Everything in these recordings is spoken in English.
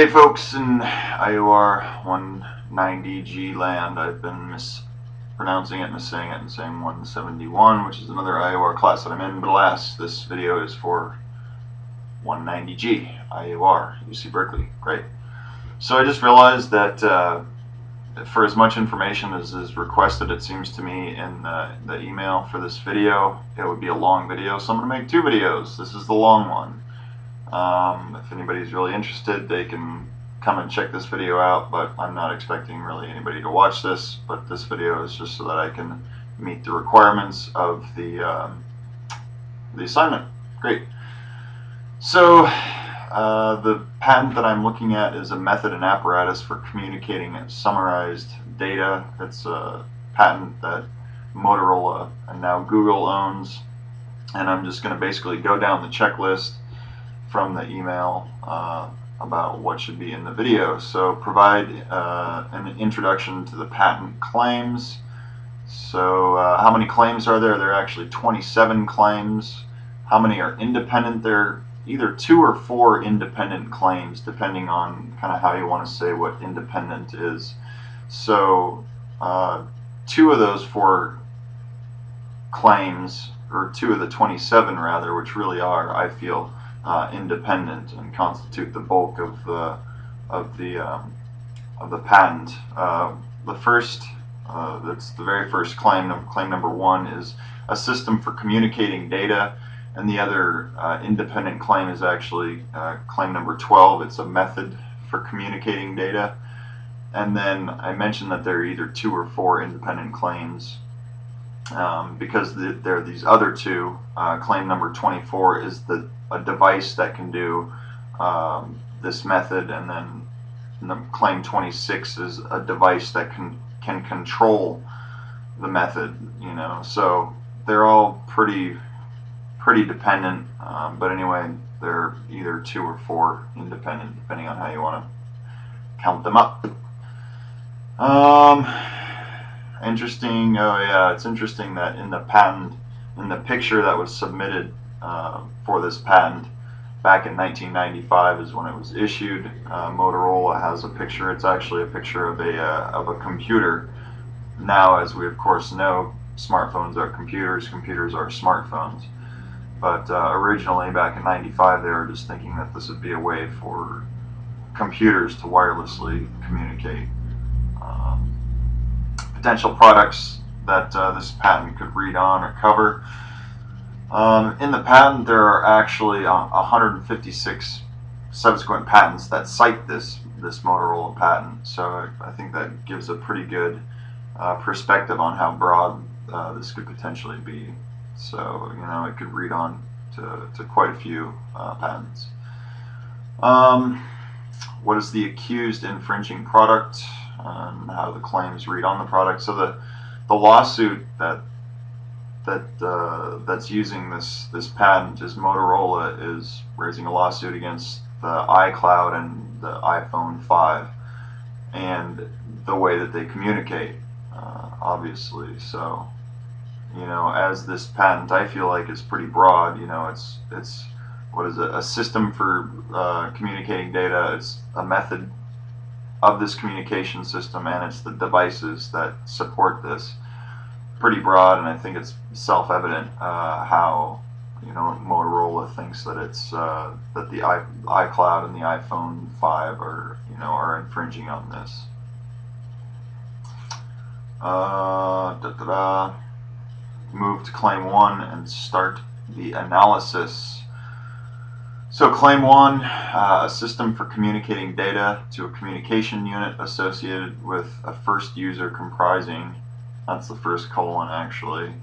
Hey folks in IOR 190G land, I've been mispronouncing it, missaying it, and saying 171, which is another IOR class that I'm in, but alas, this video is for 190G, IOR, UC Berkeley. Great. So I just realized that for as much information as is requested, it seems to me, in the email for this video, it would be a long video, so I'm going to make two videos. This is the long one. If anybody's really interested, they can come and check this video out, but I'm not expecting really anybody to watch this, but this video is just so that I can meet the requirements of the assignment. Great. So the patent that I'm looking at is a method and apparatus for communicating summarized data. It's a patent that Motorola and now Google owns, and I'm just going to basically go down the checklist from the email about what should be in the video. So provide an introduction to the patent claims. So how many claims are there? There are actually 27 claims. How many are independent? There are either 2 or 4 independent claims, depending on kind of how you want to say what independent is. So 2 of those 4 claims, or 2 of the 27 rather, which really are, I feel, independent and constitute the bulk of the patent. The first, that's the very first claim. Claim number 1 is a system for communicating data, and the other independent claim is actually claim number 12. It's a method for communicating data. And then I mentioned that there are either 2 or 4 independent claims. Because there are these other 2. Claim number 24 is a device that can do this method, and then claim 26 is a device that can control the method. You know, so they're all pretty dependent. But anyway, they're either 2 or 4 independent, depending on how you want to count them up. Interesting. Oh yeah, it's interesting that in the patent, in the picture that was submitted for this patent back in 1995 is when it was issued. Motorola has a picture. It's actually a picture of a computer. Now, as we of course know, smartphones are computers. Computers are smartphones. But originally, back in '95, they were just thinking that this would be a way for computers to wirelessly communicate. Potential products that this patent could read on or cover. In the patent, there are actually 156 subsequent patents that cite this Motorola patent. So I think that gives a pretty good perspective on how broad this could potentially be. So, you know, it could read on to quite a few patents. What is the accused infringing product, and how the claims read on the product? So the lawsuit that's using this patent is Motorola is raising a lawsuit against the iCloud and the iPhone 5 and the way that they communicate, obviously. So, you know, as this patent, I feel like, is pretty broad. You know, it's what is it? A system for communicating data. It's a method of this communication system, and it's the devices that support this. Pretty broad, and I think it's self-evident how, you know, Motorola thinks that it's that the iCloud and the iPhone 5 are infringing on this. Move to claim 1 and start the analysis. So claim 1, a system for communicating data to a communication unit associated with a first user comprising, that's the first colon actually.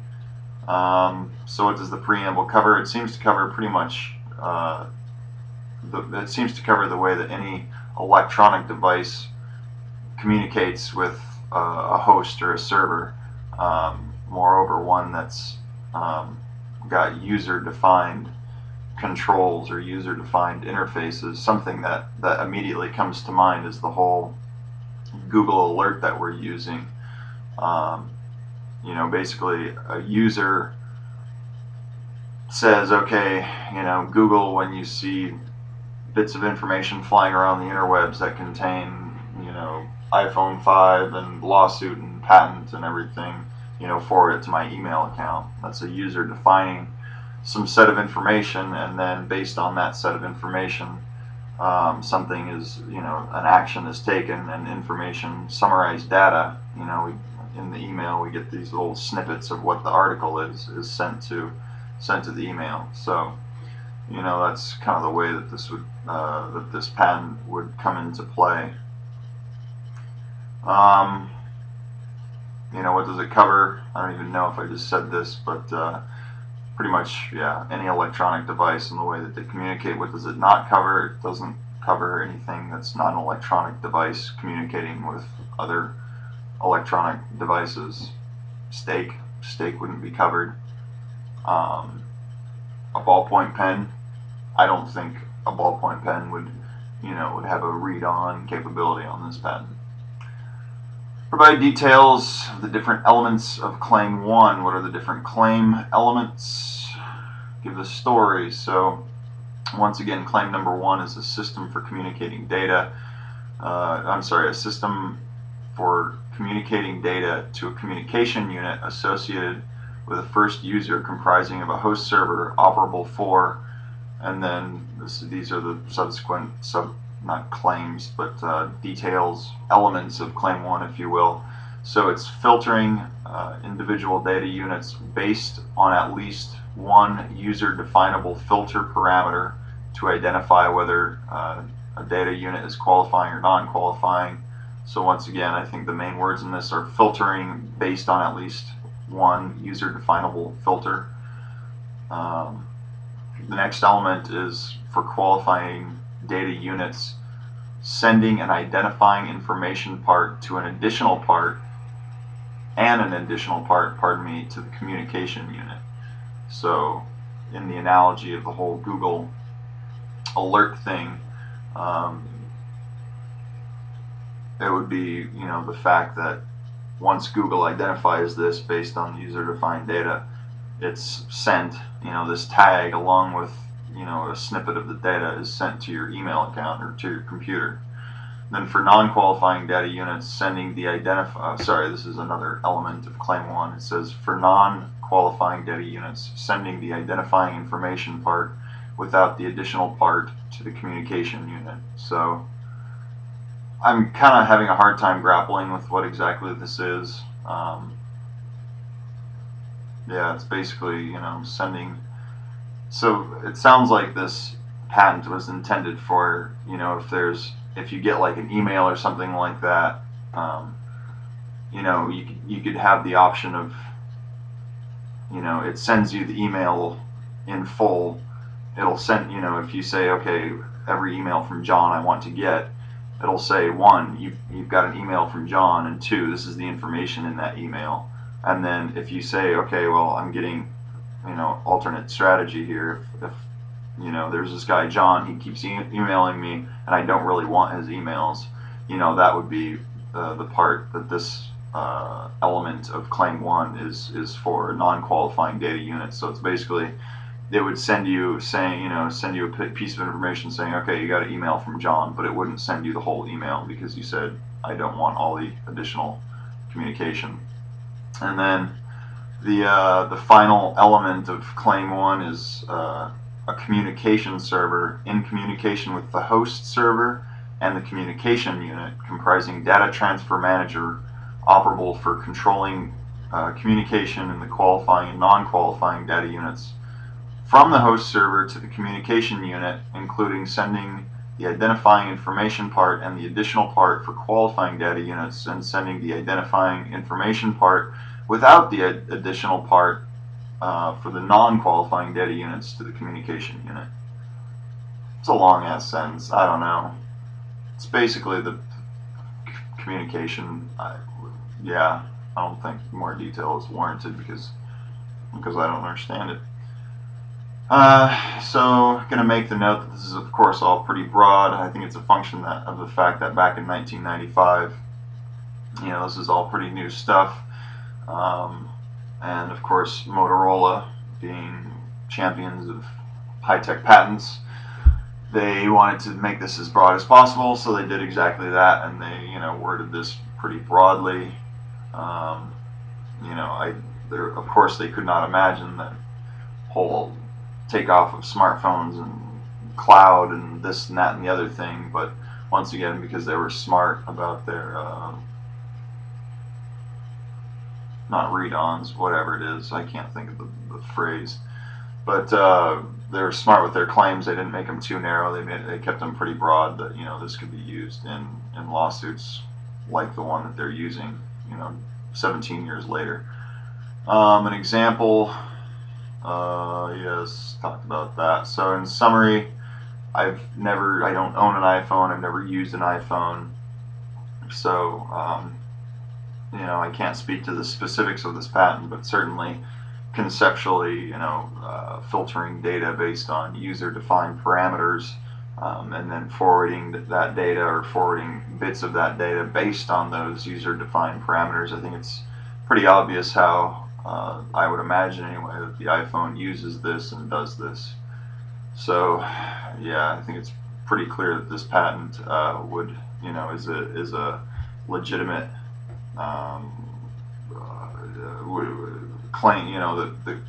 So what does the preamble cover? It seems to cover pretty much, it seems to cover the way that any electronic device communicates with a host or a server. Moreover, one that's got user-defined controls or user-defined interfaces. Something that immediately comes to mind is the whole Google alert that we're using. You know, basically a user says, okay, you know, Google, when you see bits of information flying around the interwebs that contain, you know, iPhone 5 and lawsuit and patent and everything, you know, forward it to my email account. That's a user defining some set of information, and then based on that set of information, something is, you know, an action is taken, and information, summarized data, you know, in the email we get these little snippets of what the article is sent to the email. So, you know, that's kind of the way that this would that this patent would come into play. You know, what does it cover? I don't even know if I just said this, but pretty much, yeah, any electronic device and the way that they communicate. What does it not cover? It doesn't cover anything that's not an electronic device communicating with other electronic devices. Steak wouldn't be covered. A ballpoint pen, I don't think a ballpoint pen would, you know, would have a read-on capability on this pen. Provide details of the different elements of Claim 1. What are the different claim elements? Give the story. So, once again, Claim number 1 is a system for communicating data. A system for communicating data to a communication unit associated with a first user comprising of a host server operable for, and then these are the subsequent not claims, but details, elements of Claim 1, if you will. So it's filtering individual data units based on at least one user-definable filter parameter to identify whether a data unit is qualifying or non-qualifying. So once again, I think the main words in this are filtering based on at least one user-definable filter. The next element is for qualifying data units, sending an identifying information part to an additional part, and an additional part, to the communication unit. So in the analogy of the whole Google alert thing, it would be, you know, the fact that once Google identifies this based on user-defined data, it's sent, you know, this tag along with, you know, a snippet of the data is sent to your email account or to your computer. Then for non-qualifying data units, sending the this is another element of Claim 1. It says for non-qualifying data units, sending the identifying information part without the additional part to the communication unit. So I'm kind of having a hard time grappling with what exactly this is. Yeah, it's basically, you know, sending. So it sounds like this patent was intended for, you know, if you get like an email or something like that, you know, you could have the option of, you know, it sends you the email in full. It'll send, you know, if you say, okay, every email from John I want to get, it'll say, 1, you've got an email from John, and 2, this is the information in that email. And then if you say, okay, well, I'm getting, you know, alternate strategy here. If you know, there's this guy John, he keeps emailing me, and I don't really want his emails, you know, that would be the part that this element of Claim 1 is for non-qualifying data units. So it's basically, it would send you saying, you know, send you a piece of information saying, okay, you got an email from John, but it wouldn't send you the whole email because you said, I don't want all the additional communication. And then the final element of Claim 1 is a communication server in communication with the host server and the communication unit, comprising data transfer manager operable for controlling communication in the qualifying and non-qualifying data units from the host server to the communication unit, including sending the identifying information part and the additional part for qualifying data units, and sending the identifying information part without the additional part for the non-qualifying data units to the communication unit. It's a long-ass sentence. I don't know. It's basically the communication. Yeah, I don't think more detail is warranted because I don't understand it. So, going to make the note that this is, of course, all pretty broad. I think it's a function of the fact that back in 1995, you know, this is all pretty new stuff. And, of course, Motorola, being champions of high-tech patents, they wanted to make this as broad as possible, so they did exactly that, and they, worded this pretty broadly. Um, of course, they could not imagine that whole takeoff of smartphones and cloud and this and that and the other thing. But once again, because they were smart about their not read-ons, whatever it is, I can't think of the phrase. But they were smart with their claims. They didn't make them too narrow. They kept them pretty broad. That this could be used in lawsuits like the one that they're using. 17 years later. An example. Yes, talked about that. So in summary, I don't own an iPhone. I've never used an iPhone. So I can't speak to the specifics of this patent, but certainly conceptually, filtering data based on user-defined parameters, and then forwarding that data or forwarding bits of that data based on those user-defined parameters. I think it's pretty obvious how, I would imagine anyway, that the iPhone uses this and does this. So, yeah, I think it's pretty clear that this patent would, is a legitimate claim. The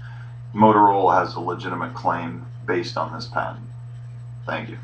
Motorola has a legitimate claim based on this patent. Thank you.